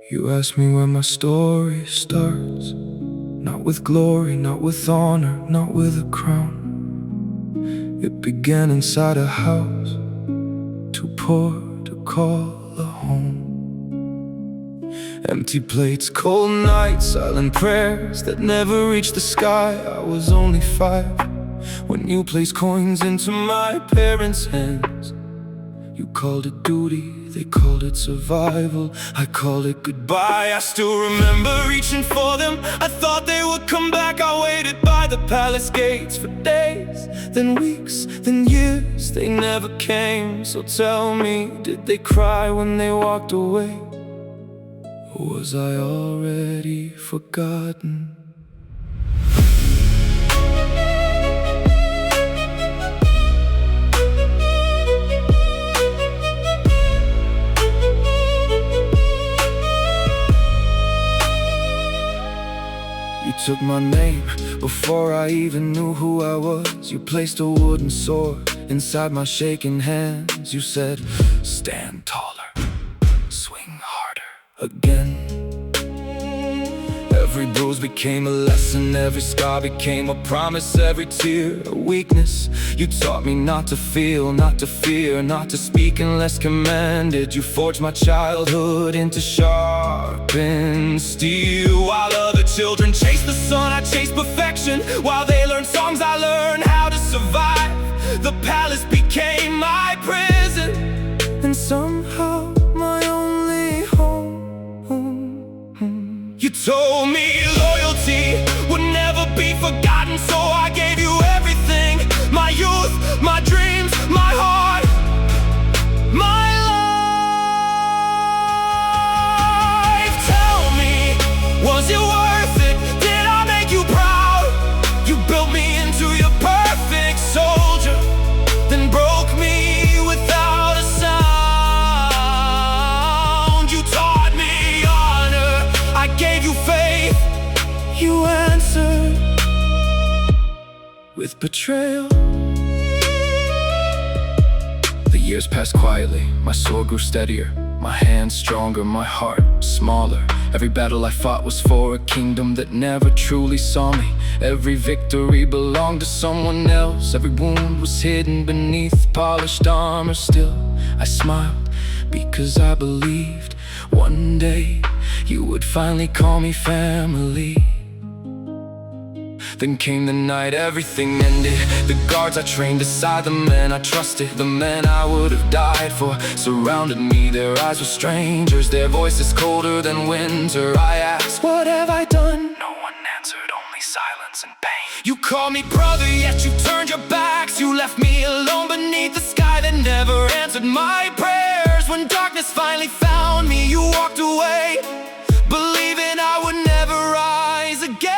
You ask me where my story starts. Not with glory, not with honor, not with a crown. It began inside a house, too poor to call a home. Empty plates, cold nights, silent prayers that never reached the sky. I was only 5 when you placed coins into my parents' hands. You called it duty, they called it survival, I called it goodbye. I still remember reaching for them, I thought they would come back. I waited by the palace gates for days, then weeks, then years. They never came, so tell me, did they cry when they walked away? Or was I already forgotten? You took my name before I even knew who I was. You placed a wooden sword inside my shaking hands. You said, stand taller, swing harder again. Every bruise became a lesson, every scar became a promise, every tear a weakness. You taught me not to feel, not to fear, not to speak unless commanded. You forged my childhood into sharpened steel. While other children chased the sun, I chased perfection. While they learned songs, I learned how to survive. The palace became my prison, and somehow my only home. You told me loyalty would never be forgotten, so I gave you everything. My youth, my dreams, my heart, my life. Tell me, was it worth it? Did I make you proud? You built me into your perfect soldier, then broke me without a sound. You taught me honor, I gave you faith, you answered with betrayal. The years passed quietly, my soul grew steadier, my hands stronger, my heart smaller. Every battle I fought was for a kingdom that never truly saw me. Every victory belonged to someone else. Every wound was hidden beneath polished armor. Still, I smiled because I believed one day you would finally call me family. Then came the night, everything ended. The guards I trained aside, the men I trusted, the men I would have died for, surrounded me. Their eyes were strangers, their voices colder than winter. I asked, what have I done? No one answered, only silence and pain. You called me brother, yet you turned your backs. You left me alone beneath the sky that never answered my prayers. When darkness finally found me, you walked away, believing I would never rise again.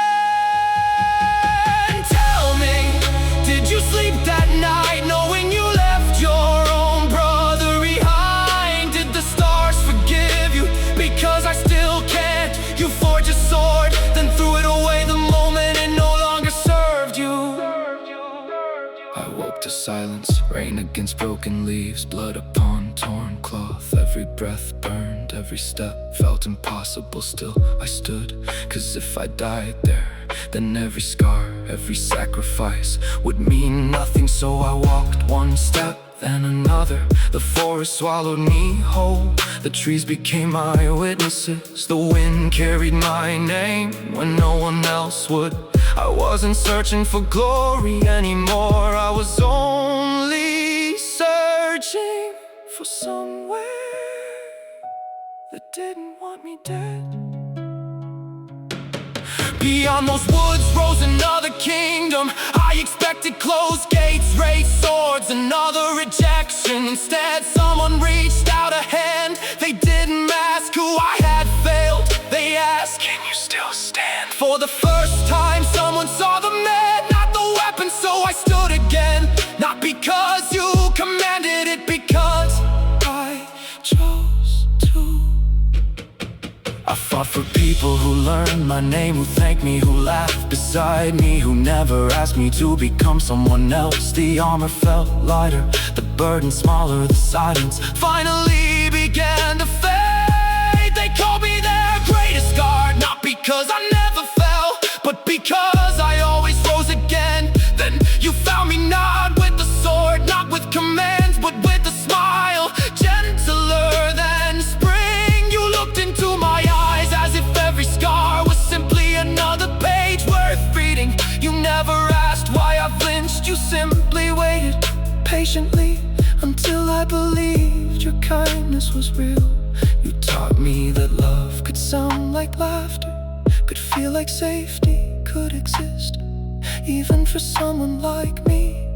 Sleep that night knowing you left your own brother behind. Did the stars forgive you because I still can't? You forged a sword, then threw it away the moment it no longer served you. I woke to silence, rain against broken leaves, blood upon torn cloth. Every breath burned, every step felt impossible. Still I stood, 'cause if I died there, then every scar, every sacrifice would mean nothing. So I walked one step, then another. The forest swallowed me whole, the trees became my witnesses. The wind carried my name when no one else would. I wasn't searching for glory anymore, I was only searching for somewhere that didn't want me dead. Beyond those woods rose another kingdom. I expected closed gates, raised swords, another rejection. Instead, someone reached out a hand. They didn't ask who I had failed. They asked, can you still stand? For the first time, someone saw the man, not the weapon. So I stood again, not because you commanded it, because I chose to. I fought for people who learned my name, who thanked me, who laughed beside me, who never asked me to become someone else. The armor felt lighter, the burden smaller, the silence finally began to fade. They called me there. patiently until I believed your kindness was real. You taught me that love could sound like laughter, could feel like safety, could exist even for someone like me.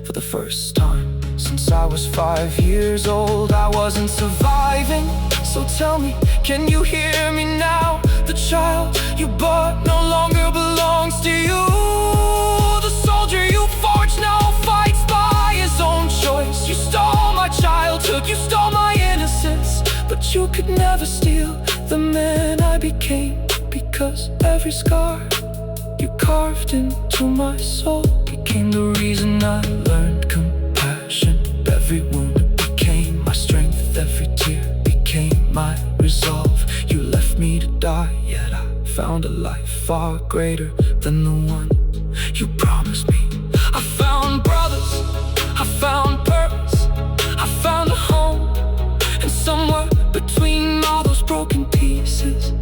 For the first time since I was 5 years old, I wasn't surviving. So tell me, can you hear me now? The child you bought no longer belongs to you. The soldier you forged now fights by his own choice. You stole my childhood, you stole my innocence, but you could never steal the man I became. Because every scar you carved into my soul became the reason I learned compassion. Every wound became my strength, every tear became my resolve. You left me to die, yet I found a life far greater than the one you promised me. I found brothers, I found purpose, I found a home, and somewhere between all those broken pieces